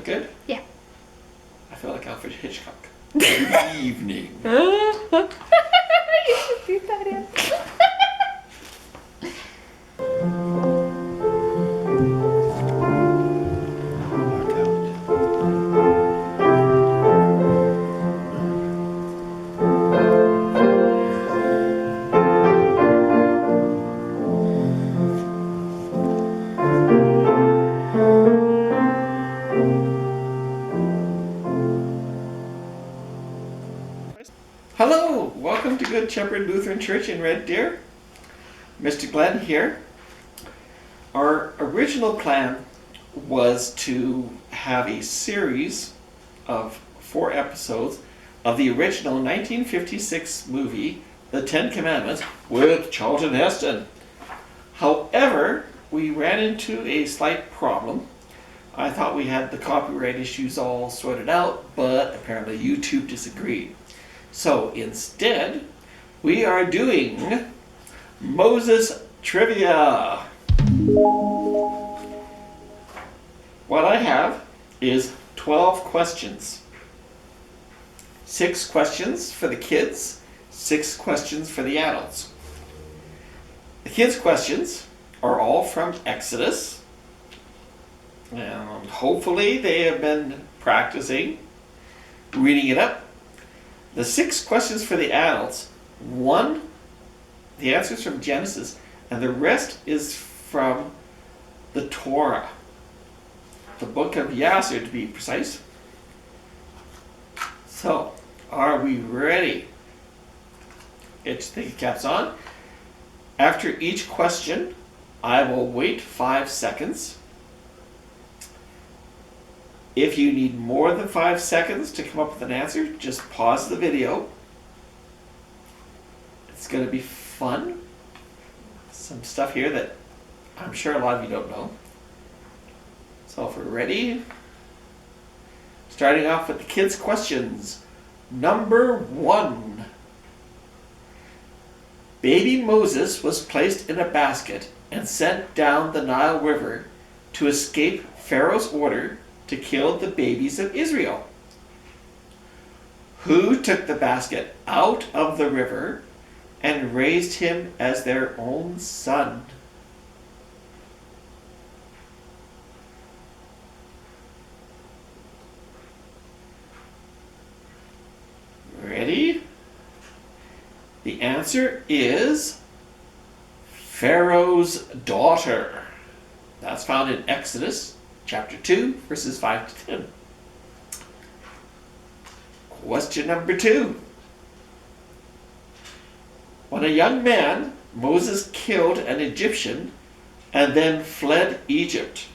look good? Yeah. I feel like Alfred Hitchcock. Good evening. You should do that in. Hello, welcome to Good Shepherd Lutheran Church in Red Deer. Mr. Glenn here. Our original plan was to have a series of 4 episodes of the original 1956 movie, The Ten Commandments, with Charlton Heston. However, we ran into a slight problem. I thought we had the copyright issues all sorted out, but apparently YouTube disagreed. So instead, we are doing Moses Trivia. What I have is 12 questions. 6 questions for the kids, 6 questions for the adults. The kids' questions are all from Exodus. And hopefully they have been practicing reading it up. The 6 questions for the adults, the answer is from Genesis, and the rest is from the Torah, the book of Jasher to be precise. So, are we ready? Get your thinking caps on. After each question, I will wait 5 seconds. If you need more than 5 seconds to come up with an answer, just pause the video. It's going to be fun. Some stuff here that I'm sure a lot of you don't know. So if we're ready, starting off with the kids' questions. Number 1. Baby Moses was placed in a basket and sent down the Nile River to escape Pharaoh's order to kill the babies of Israel. Who took the basket out of the river and raised him as their own son? Ready? The answer is Pharaoh's daughter. That's found in Exodus chapter 2, verses 5 to 10. Question number 2. When a young man, Moses killed an Egyptian and then fled Egypt.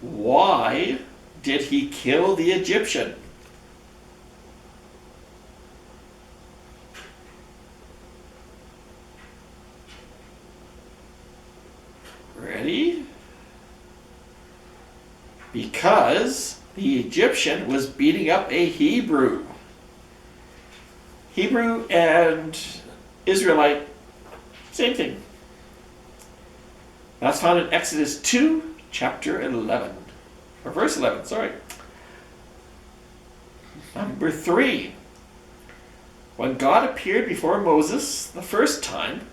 Why did he kill the Egyptian? Ready? Because the Egyptian was beating up a Hebrew. Hebrew and Israelite, same thing. That's found in Exodus 2, chapter 11. Or verse 11, sorry. Number 3. When God appeared before Moses the first time,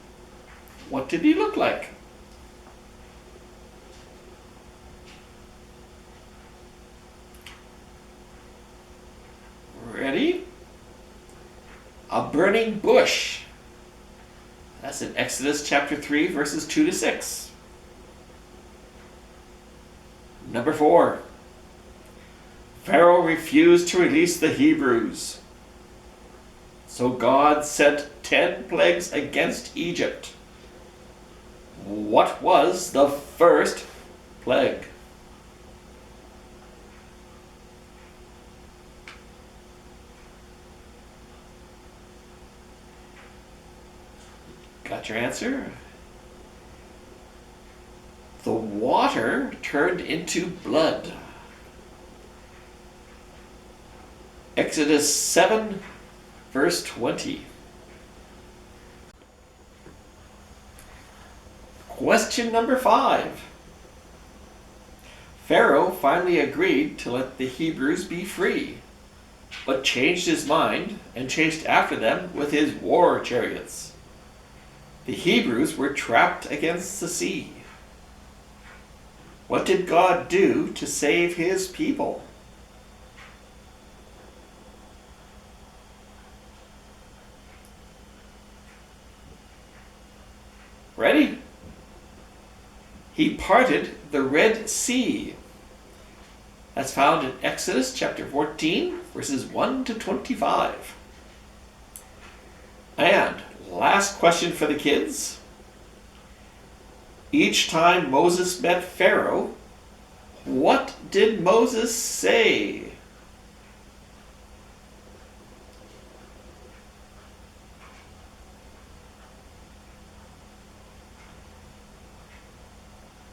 what did he look like? Ready? A burning bush. That's in Exodus chapter 3, verses 2 to 6. Number 4. Pharaoh refused to release the Hebrews. So God sent 10 plagues against Egypt. What was the first plague? Got your answer? The water turned into blood. Exodus 7, verse 20. Question number 5. Pharaoh finally agreed to let the Hebrews be free, but changed his mind and chased after them with his war chariots. The Hebrews were trapped against the sea. What did God do to save his people? Ready? He parted the Red Sea. That's found in Exodus chapter 14, verses 1 to 25. And last question for the kids. Each time Moses met Pharaoh, what did Moses say?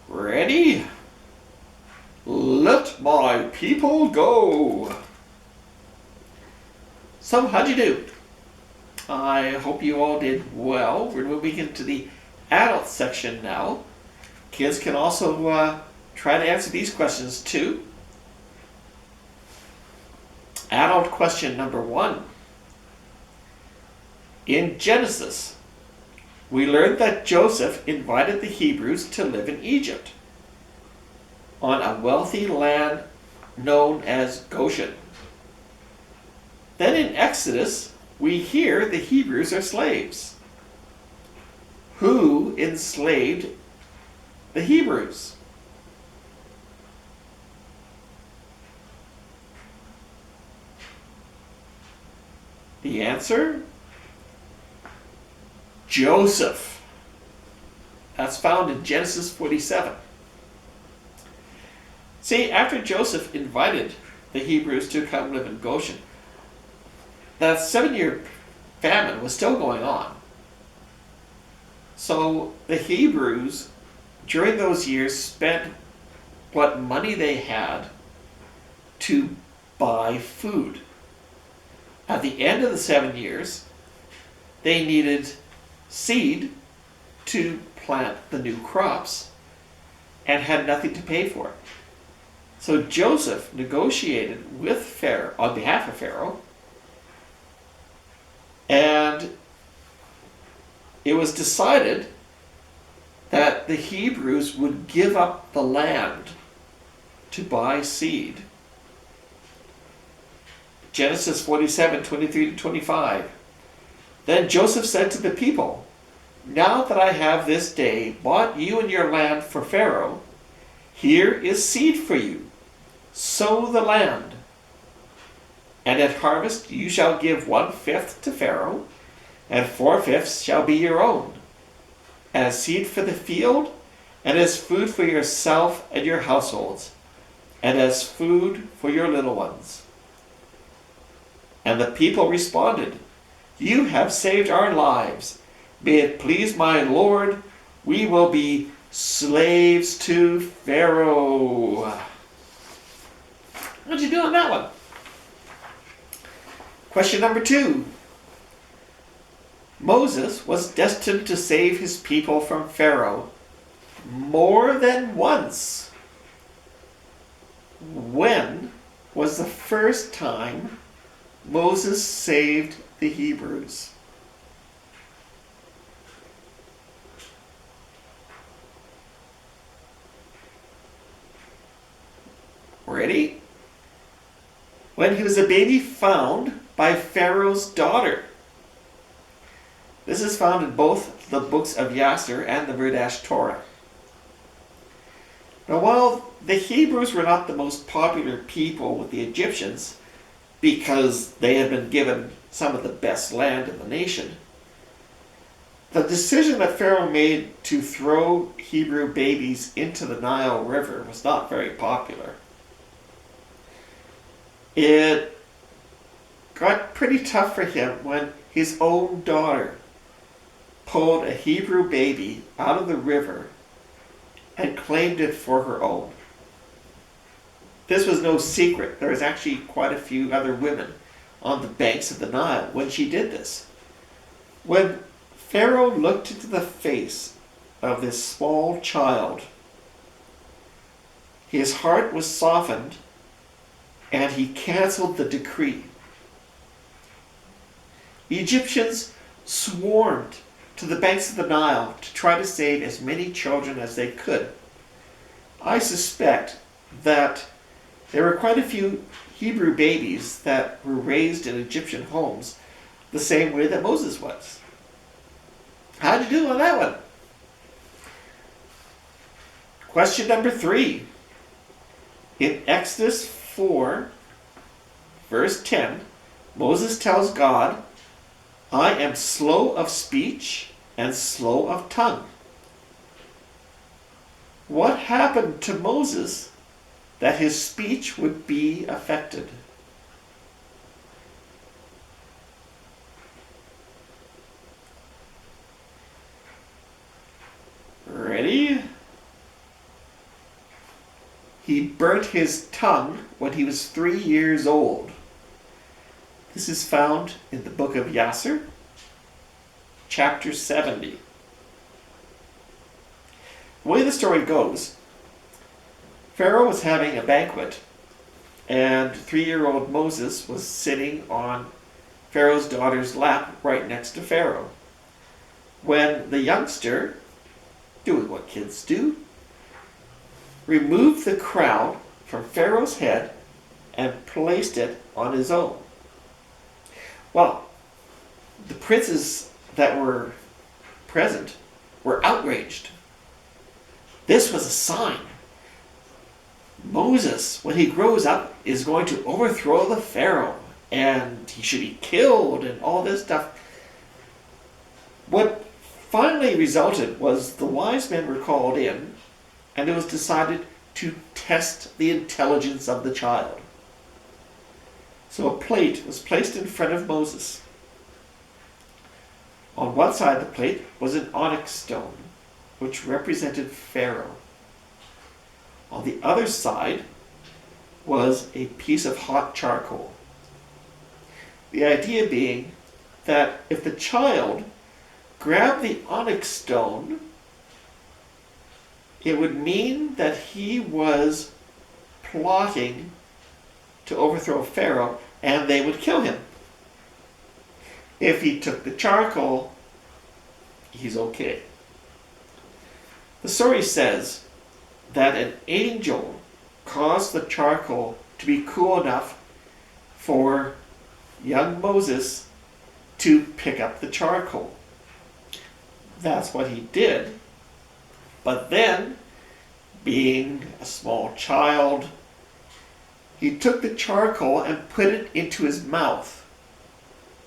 Ready? Let my people go. So, how'd you do? I hope you all did well. We're moving into the adult section now. Kids can also try to answer these questions too. Adult question number 1. In Genesis, we learned that Joseph invited the Hebrews to live in Egypt, on a wealthy land known as Goshen. Then in Exodus, we hear the Hebrews are slaves. Who enslaved the Hebrews? The answer? Joseph. That's found in Genesis 47. See, after Joseph invited the Hebrews to come live in Goshen, that 7-year famine was still going on. So the Hebrews, during those years, spent what money they had to buy food. At the end of the 7 years, they needed seed to plant the new crops and had nothing to pay for it. So Joseph negotiated with Pharaoh, on behalf of Pharaoh, and it was decided that the Hebrews would give up the land to buy seed. Genesis 47, 23 to 25. Then Joseph said to the people, "Now that I have this day bought you and your land for Pharaoh, here is seed for you. Sow the land. And at harvest you shall give 1/5 to Pharaoh, and 4/5 shall be your own, as seed for the field, and as food for yourself and your households, and as food for your little ones." And the people responded, "You have saved our lives. May it please my Lord, we will be slaves to Pharaoh." How'd you do on that one? Question number 2. Moses was destined to save his people from Pharaoh more than once. When was the first time Moses saved the Hebrews? Ready? When he was a baby found by Pharaoh's daughter. This is found in both the books of Jasher and the Midrash Torah. Now, while the Hebrews were not the most popular people with the Egyptians, because they had been given some of the best land in the nation, the decision that Pharaoh made to throw Hebrew babies into the Nile River was not very popular. It got pretty tough for him when his own daughter pulled a Hebrew baby out of the river and claimed it for her own. This was no secret. There was actually quite a few other women on the banks of the Nile when she did this. When Pharaoh looked into the face of this small child, his heart was softened and he canceled the decree. The Egyptians swarmed to the banks of the Nile to try to save as many children as they could. I suspect that there were quite a few Hebrew babies that were raised in Egyptian homes the same way that Moses was. How'd you do on that one? Question number 3. In Exodus 4, verse 10, Moses tells God, I am slow of speech and slow of tongue. What happened to Moses that his speech would be affected? Ready? He burnt his tongue when he was 3 years old. This is found in the book of Jasher, chapter 70. The way the story goes, Pharaoh was having a banquet, and 3-year-old Moses was sitting on Pharaoh's daughter's lap right next to Pharaoh, when the youngster, doing what kids do, removed the crown from Pharaoh's head and placed it on his own. Well, the princes that were present were outraged. This was a sign. Moses, when he grows up, is going to overthrow the Pharaoh, and he should be killed, and all this stuff. What finally resulted was the wise men were called in, and it was decided to test the intelligence of the child. So a plate was placed in front of Moses. On one side of the plate was an onyx stone, which represented Pharaoh. On the other side was a piece of hot charcoal. The idea being that if the child grabbed the onyx stone, it would mean that he was plotting to overthrow Pharaoh and they would kill him. If he took the charcoal, he's okay. The story says that an angel caused the charcoal to be cool enough for young Moses to pick up the charcoal. That's what he did. But then, being a small child, he took the charcoal and put it into his mouth,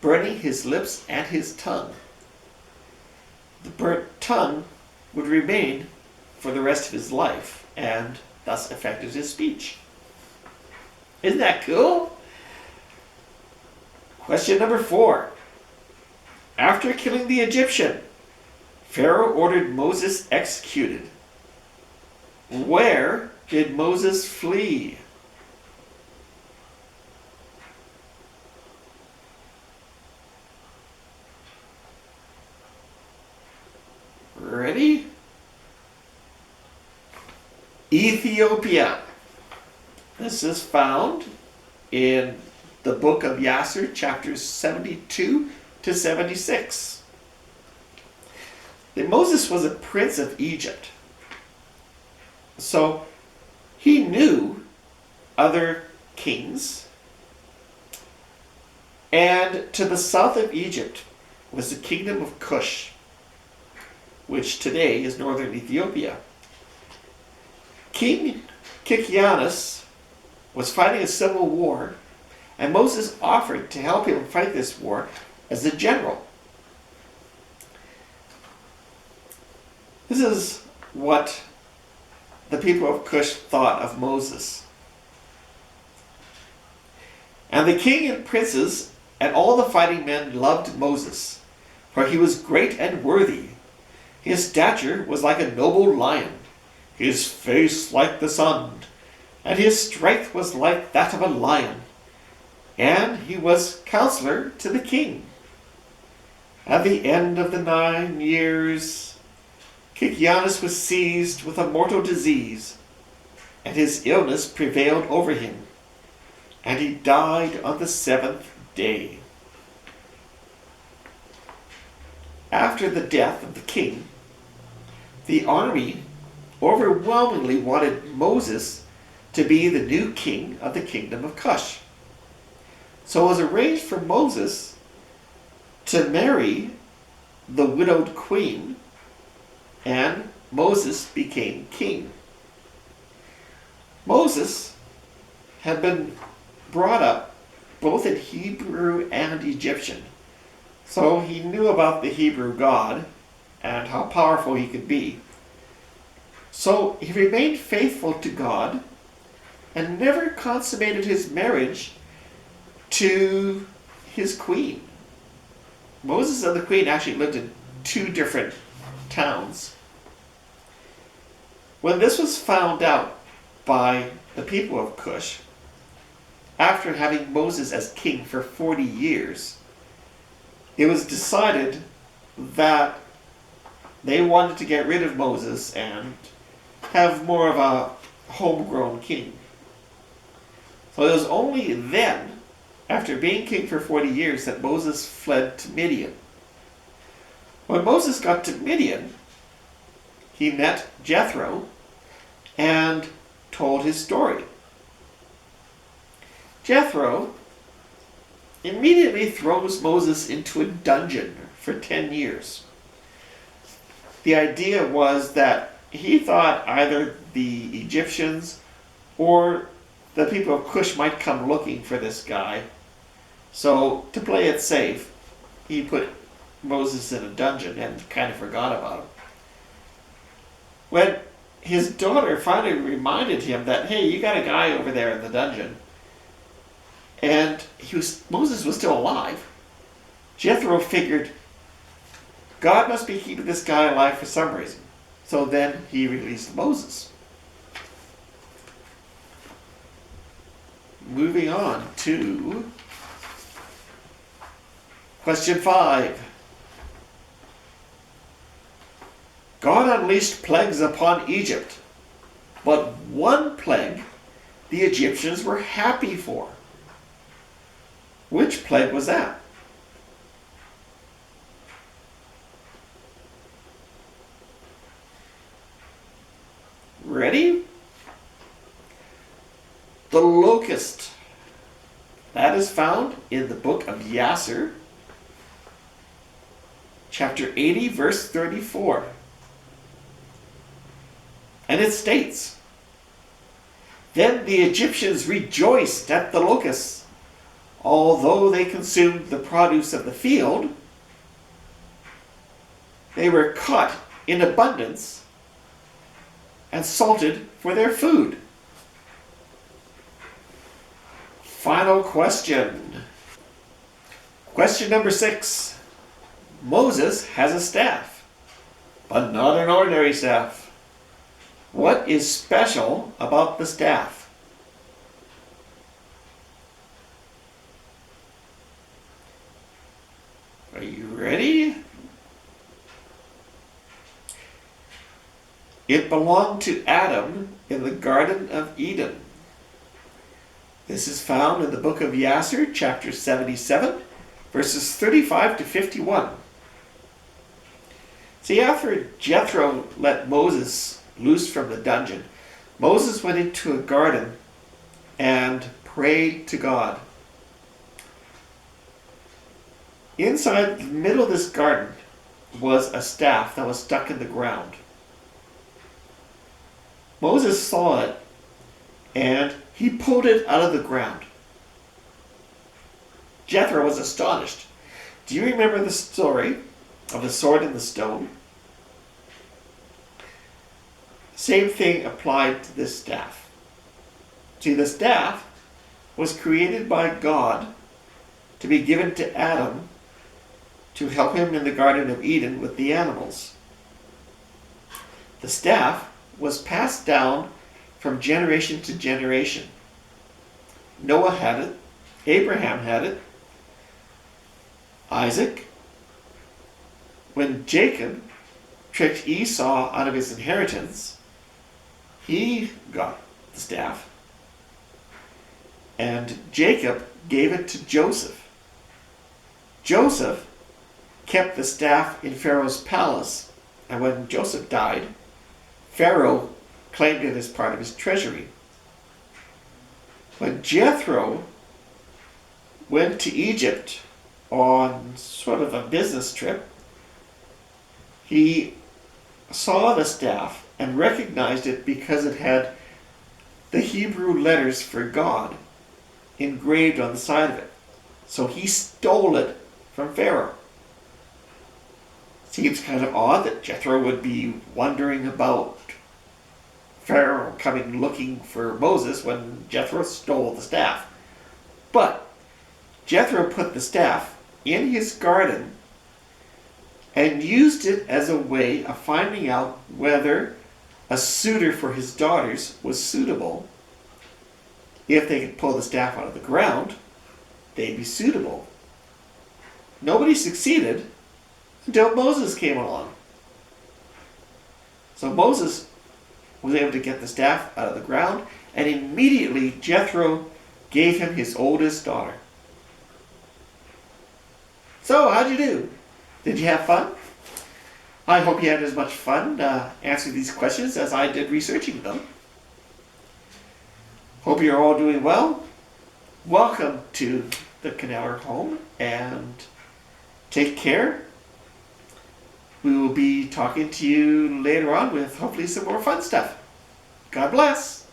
burning his lips and his tongue. The burnt tongue would remain for the rest of his life and thus affected his speech. Isn't that cool? Question number 4. After killing the Egyptian, Pharaoh ordered Moses executed. Where did Moses flee? Ready? Ethiopia. This is found in the book of Jasher, chapters 72 to 76. Moses was a prince of Egypt, so he knew other kings, and to the south of Egypt was the kingdom of CUSH, which today is northern Ethiopia. King Kikianus was fighting a civil war, and Moses offered to help him fight this war as a general. This is what the people of CUSH thought of Moses. And the king and princes and all the fighting men loved Moses, for he was great and worthy. His stature was like a noble lion, his face like the sun, and his strength was like that of a lion. And he was counselor to the king. At the end of the 9 years, Kikianus was seized with a mortal disease. and his illness prevailed over him, and he died on the 7th day. After the death of the king, the army overwhelmingly wanted Moses to be the new king of the kingdom of CUSH. So it was arranged for Moses to marry the widowed queen, and Moses became king. Moses had been brought up both in Hebrew and Egyptian, so he knew about the Hebrew God and how powerful he could be. So he remained faithful to God and never consummated his marriage to his queen. Moses and the queen actually lived in 2 different towns. When this was found out by the people of CUSH, after having Moses as king for 40 years, it was decided that they wanted to get rid of Moses and have more of a homegrown king. So it was only then, after being king for 40 years, that Moses fled to Midian. When Moses got to Midian, he met Jethro and told his story. Jethro immediately throws Moses into a dungeon for 10 years. The idea was that he thought either the Egyptians or the people of CUSH might come looking for this guy. So to play it safe, he put Moses in a dungeon and kind of forgot about him. When his daughter finally reminded him that, hey, you got a guy over there in the dungeon, and Moses was still alive, Jethro figured God must be keeping this guy alive for some reason. So then he released Moses. Moving on to question 5. God unleashed plagues upon Egypt, but one plague the Egyptians were happy for. Which plague was that? Ready? The locust. That is found in the book of JASHER, chapter 80, verse 34. And it states, "Then the Egyptians rejoiced at the locusts, although they consumed the produce of the field. They were caught in abundance and salted for their food." Final question. Question number 6. Moses has a staff, but not an ordinary staff. What is special about the staff? Are you ready? It belonged to Adam in the Garden of Eden. This is found in the book of JASHER, chapter 77, verses 35 to 51. See, after Jethro let Moses loose from the dungeon, Moses went into a garden and prayed to God. Inside the middle of this garden was a staff that was stuck in the ground. Moses saw it and he pulled it out of the ground. Jethro was astonished. Do you remember the story of the sword and the stone? Same thing applied to this staff. See, the staff was created by God to be given to Adam to help him in the Garden of Eden with the animals. The staff was passed down from generation to generation. Noah had it, Abraham had it, Isaac. When Jacob tricked Esau out of his inheritance, he got the staff, and Jacob gave it to Joseph. Joseph kept the staff in Pharaoh's palace, and when Joseph died, Pharaoh claimed it as part of his treasury. When Jethro went to Egypt on sort of a business trip, he saw the staff and recognized it because it had the Hebrew letters for God engraved on the side of it. So he stole it from Pharaoh. Seems kind of odd that Jethro would be wondering about Pharaoh coming looking for Moses when Jethro stole the staff. But Jethro put the staff in his garden and used it as a way of finding out whether a suitor for his daughters was suitable. If they could pull the staff out of the ground, they'd be suitable. Nobody succeeded until Moses came along. So Moses was able to get the staff out of the ground, and immediately Jethro gave him his oldest daughter. So, how'd you do? Did you have fun? I hope you had as much fun answering these questions as I did researching them. Hope you're all doing well. Welcome to the Canneller home, and take care. We will be talking to you later on with hopefully some more fun stuff. God bless.